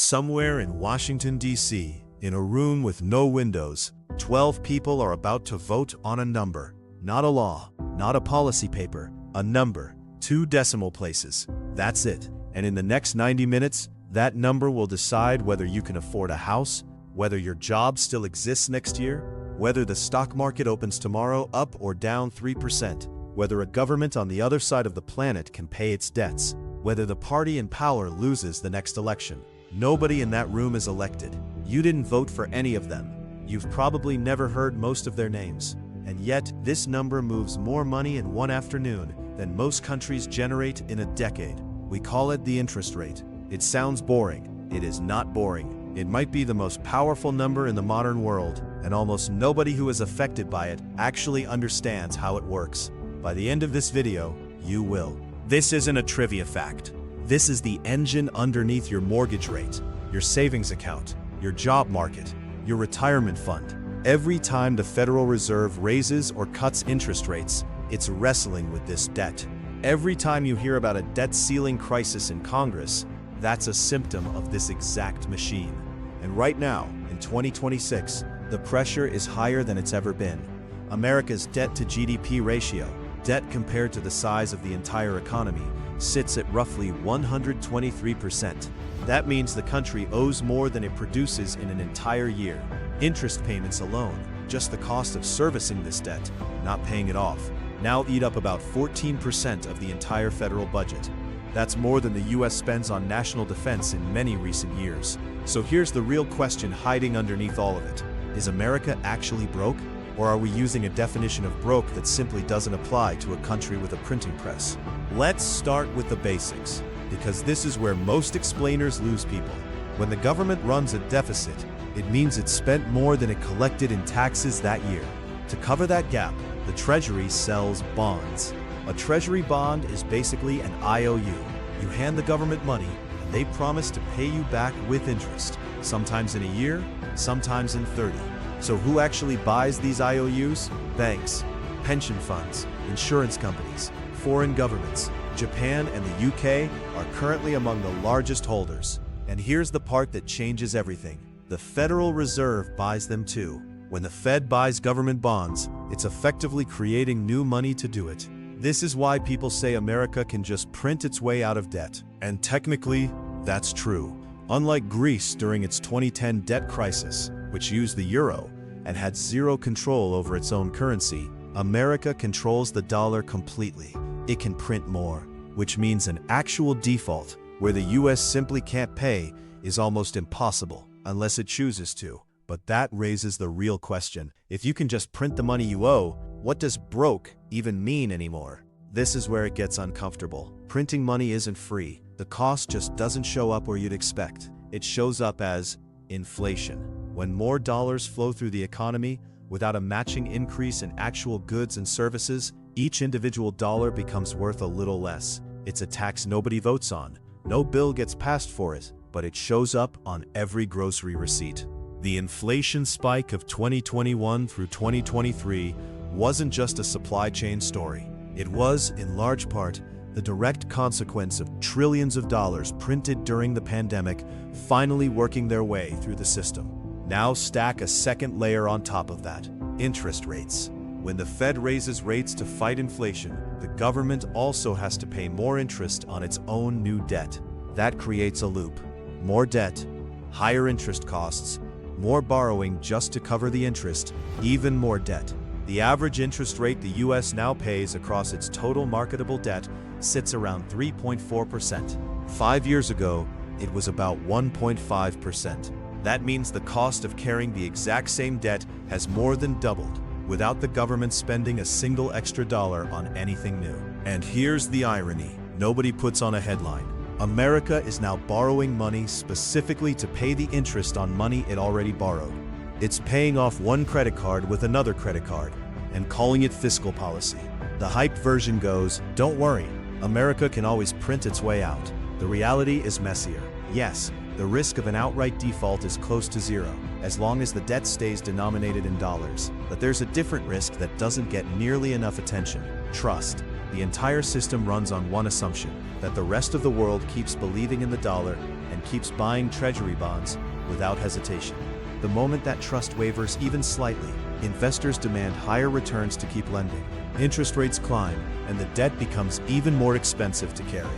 Somewhere in Washington, D.C., in a room with no windows, 12 people are about to vote on a number. Not a law, not a policy paper, a number, 2 decimal places. That's it. And in the next 90 minutes, that number will decide whether you can afford a house, whether your job still exists next year, whether the stock market opens tomorrow up or down 3%, whether a government on the other side of the planet can pay its debts, whether the party in power loses the next election. Nobody in that room is elected. You didn't vote for any of them. You've probably never heard most of their names. And yet, this number moves more money in one afternoon than most countries generate in a decade. We call it the interest rate. It sounds boring. It is not boring. It might be the most powerful number in the modern world, and almost nobody who is affected by it actually understands how it works. By the end of this video, you will. This isn't a trivia fact. This is the engine underneath your mortgage rate, your savings account, your job market, your retirement fund. Every time the Federal Reserve raises or cuts interest rates, it's wrestling with this debt. Every time you hear about a debt ceiling crisis in Congress, that's a symptom of this exact machine. And right now, in 2026, the pressure is higher than it's ever been. America's debt to GDP ratio, debt compared to the size of the entire economy, sits at roughly 123%. That means the country owes more than it produces in an entire year. Interest payments alone, just the cost of servicing this debt, not paying it off, now eat up about 14% of the entire federal budget. That's more than the US spends on national defense in many recent years. So here's the real question hiding underneath all of it. Is America actually broke? Or are we using a definition of broke that simply doesn't apply to a country with a printing press? Let's start with the basics, because this is where most explainers lose people. When the government runs a deficit, it means it spent more than it collected in taxes that year. To cover that gap, the Treasury sells bonds. A Treasury bond is basically an IOU. You hand the government money, and they promise to pay you back with interest, sometimes in a year, sometimes in 30. So who actually buys these IOUs? Banks, pension funds, insurance companies, foreign governments. Japan and the UK are currently among the largest holders. And here's the part that changes everything. The Federal Reserve buys them too. When the Fed buys government bonds, it's effectively creating new money to do it. This is why people say America can just print its way out of debt. And technically, that's true. Unlike Greece during its 2010 debt crisis, which used the euro and had zero control over its own currency, America controls the dollar completely. It can print more, which means an actual default, where the US simply can't pay, is almost impossible, unless it chooses to. But that raises the real question. If you can just print the money you owe, what does broke even mean anymore? This is where it gets uncomfortable. Printing money isn't free. The cost just doesn't show up where you'd expect. It shows up as inflation. When more dollars flow through the economy, without a matching increase in actual goods and services, each individual dollar becomes worth a little less. It's a tax nobody votes on. No bill gets passed for it, but it shows up on every grocery receipt. The inflation spike of 2021 through 2023 wasn't just a supply chain story. It was, in large part, the direct consequence of trillions of dollars printed during the pandemic finally working their way through the system. Now stack a second layer on top of that: interest rates. When the Fed raises rates to fight inflation, the government also has to pay more interest on its own new debt. That creates a loop. More debt, higher interest costs, more borrowing just to cover the interest, even more debt. The average interest rate the US now pays across its total marketable debt sits around 3.4%. 5 years ago, it was about 1.5%. That means the cost of carrying the exact same debt has more than doubled, without the government spending a single extra dollar on anything new. And here's the irony. Nobody puts on a headline. America is now borrowing money specifically to pay the interest on money it already borrowed. It's paying off one credit card with another credit card and calling it fiscal policy. The hyped version goes, "Don't worry, America can always print its way out." The reality is messier. Yes, the risk of an outright default is close to zero, as long as the debt stays denominated in dollars. But there's a different risk that doesn't get nearly enough attention: trust. The entire system runs on one assumption: that the rest of the world keeps believing in the dollar and keeps buying treasury bonds without hesitation. The moment that trust wavers even slightly, investors demand higher returns to keep lending. Interest rates climb, and the debt becomes even more expensive to carry.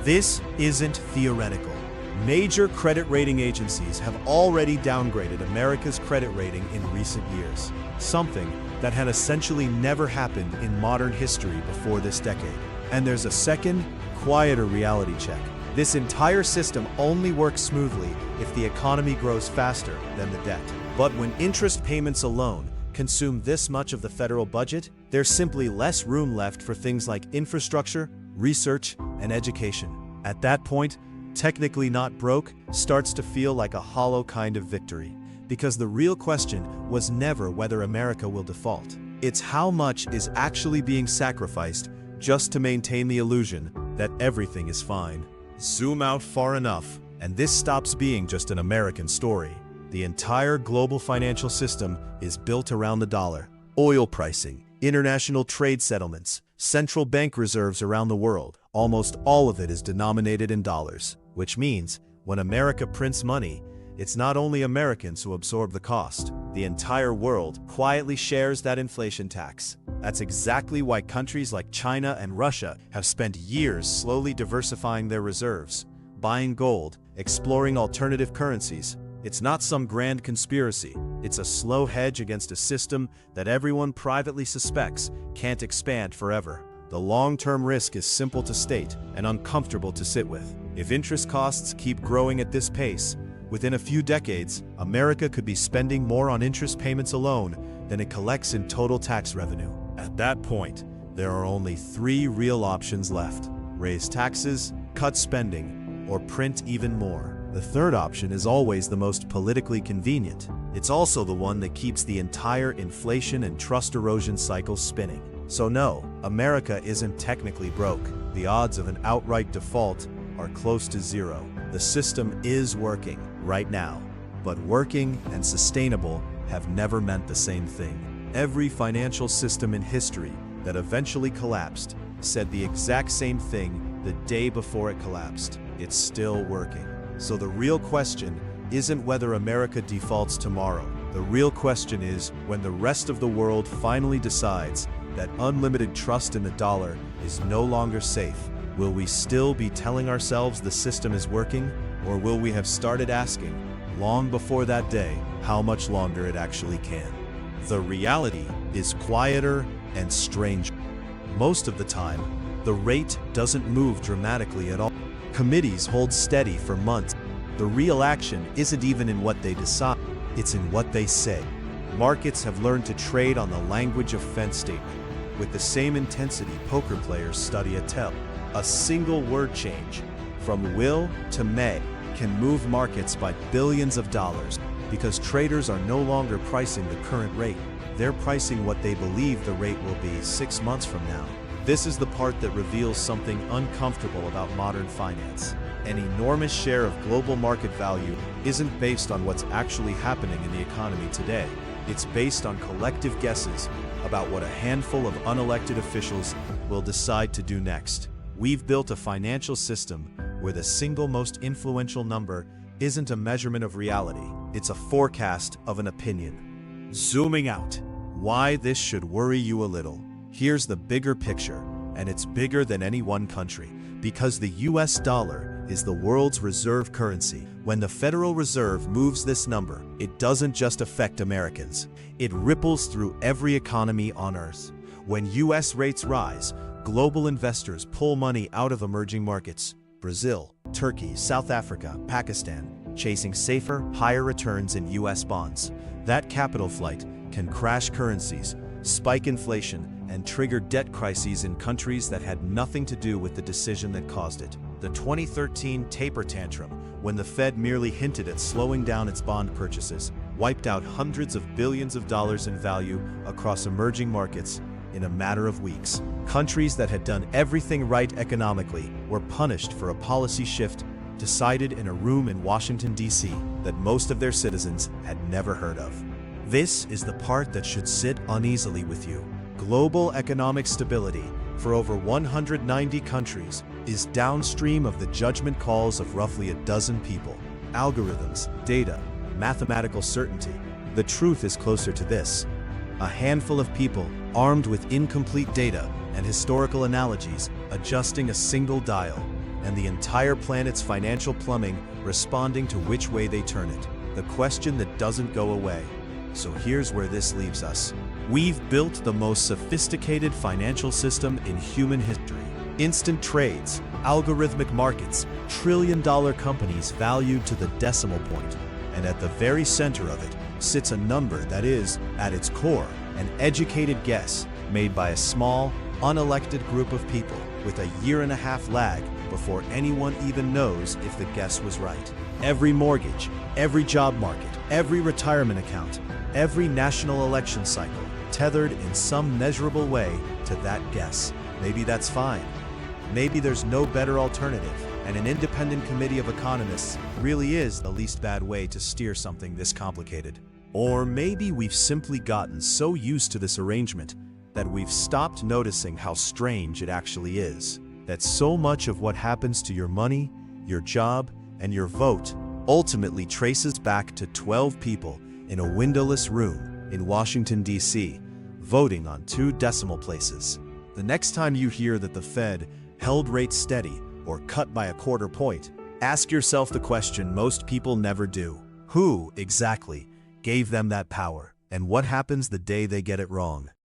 This isn't theoretical. Major credit rating agencies have already downgraded America's credit rating in recent years, something that had essentially never happened in modern history before this decade. And there's a second, quieter reality check. This entire system only works smoothly if the economy grows faster than the debt. But when interest payments alone consume this much of the federal budget, there's simply less room left for things like infrastructure, research, and education. At that point, technically not broke starts to feel like a hollow kind of victory, because the real question was never whether America will default. It's how much is actually being sacrificed just to maintain the illusion that everything is fine. Zoom out far enough, and this stops being just an American story. The entire global financial system is built around the dollar. Oil pricing, international trade settlements, central bank reserves around the world, almost all of it is denominated in dollars, which means when America prints money, it's not only Americans who absorb the cost. The entire world quietly shares that inflation tax. That's exactly why countries like China and Russia have spent years slowly diversifying their reserves, buying gold, exploring alternative currencies. It's not some grand conspiracy. It's a slow hedge against a system that everyone privately suspects can't expand forever. The long-term risk is simple to state and uncomfortable to sit with. If interest costs keep growing at this pace, within a few decades, America could be spending more on interest payments alone than it collects in total tax revenue. At that point, there are only three real options left: raise taxes, cut spending, or print even more. The third option is always the most politically convenient. It's also the one that keeps the entire inflation and trust erosion cycle spinning. So no, America isn't technically broke. The odds of an outright default are close to zero. The system is working right now, but working and sustainable have never meant the same thing. Every financial system in history that eventually collapsed said the exact same thing the day before it collapsed. It's still working. So the real question isn't whether America defaults tomorrow. The real question is when the rest of the world finally decides that unlimited trust in the dollar is no longer safe, will we still be telling ourselves the system is working, or will we have started asking, long before that day, how much longer it actually can? The reality is quieter and stranger. Most of the time, the rate doesn't move dramatically at all. Committees hold steady for months. The real action isn't even in what they decide, it's in what they say. Markets have learned to trade on the language of fence statement, with the same intensity poker players study a tell. A single word change, from will to may, can move markets by billions of dollars, because traders are no longer pricing the current rate. They're pricing what they believe the rate will be 6 months from now. This is the part that reveals something uncomfortable about modern finance. An enormous share of global market value isn't based on what's actually happening in the economy today. It's based on collective guesses about what a handful of unelected officials will decide to do next. We've built a financial system where the single most influential number isn't a measurement of reality, it's a forecast of an opinion. Zooming out, why this should worry you a little. Here's the bigger picture, and it's bigger than any one country, because the US dollar is the world's reserve currency. When the Federal Reserve moves this number, it doesn't just affect Americans. It ripples through every economy on Earth. When US rates rise, global investors pull money out of emerging markets, Brazil, Turkey, South Africa, Pakistan, chasing safer, higher returns in US bonds. That capital flight can crash currencies, spike inflation, and trigger debt crises in countries that had nothing to do with the decision that caused it. The 2013 taper tantrum, when the Fed merely hinted at slowing down its bond purchases, wiped out hundreds of billions of dollars in value across emerging markets in a matter of weeks. Countries that had done everything right economically were punished for a policy shift decided in a room in Washington, D.C. that most of their citizens had never heard of. This is the part that should sit uneasily with you. Global economic stability for over 190 countries is downstream of the judgment calls of roughly a dozen people. Algorithms, data, mathematical certainty. The truth is closer to this. A handful of people, armed with incomplete data and historical analogies, adjusting a single dial, and the entire planet's financial plumbing responding to which way they turn it. The question that doesn't go away. So here's where this leaves us. We've built the most sophisticated financial system in human history. Instant trades, algorithmic markets, trillion-dollar companies valued to the decimal point. And at the very center of it sits a number that is, at its core, an educated guess made by a small, unelected group of people with a year-and-a-half lag before anyone even knows if the guess was right. Every mortgage, every job market, every retirement account, every national election cycle, tethered in some measurable way to that guess. Maybe that's fine. Maybe there's no better alternative, and an independent committee of economists really is the least bad way to steer something this complicated. Or maybe we've simply gotten so used to this arrangement that we've stopped noticing how strange it actually is. That so much of what happens to your money, your job, and your vote ultimately traces back to 12 people in a windowless room in Washington, D.C., voting on 2 decimal places. The next time you hear that the Fed held rates steady or cut by a quarter point, ask yourself the question most people never do. Who, exactly, gave them that power? And what happens the day they get it wrong?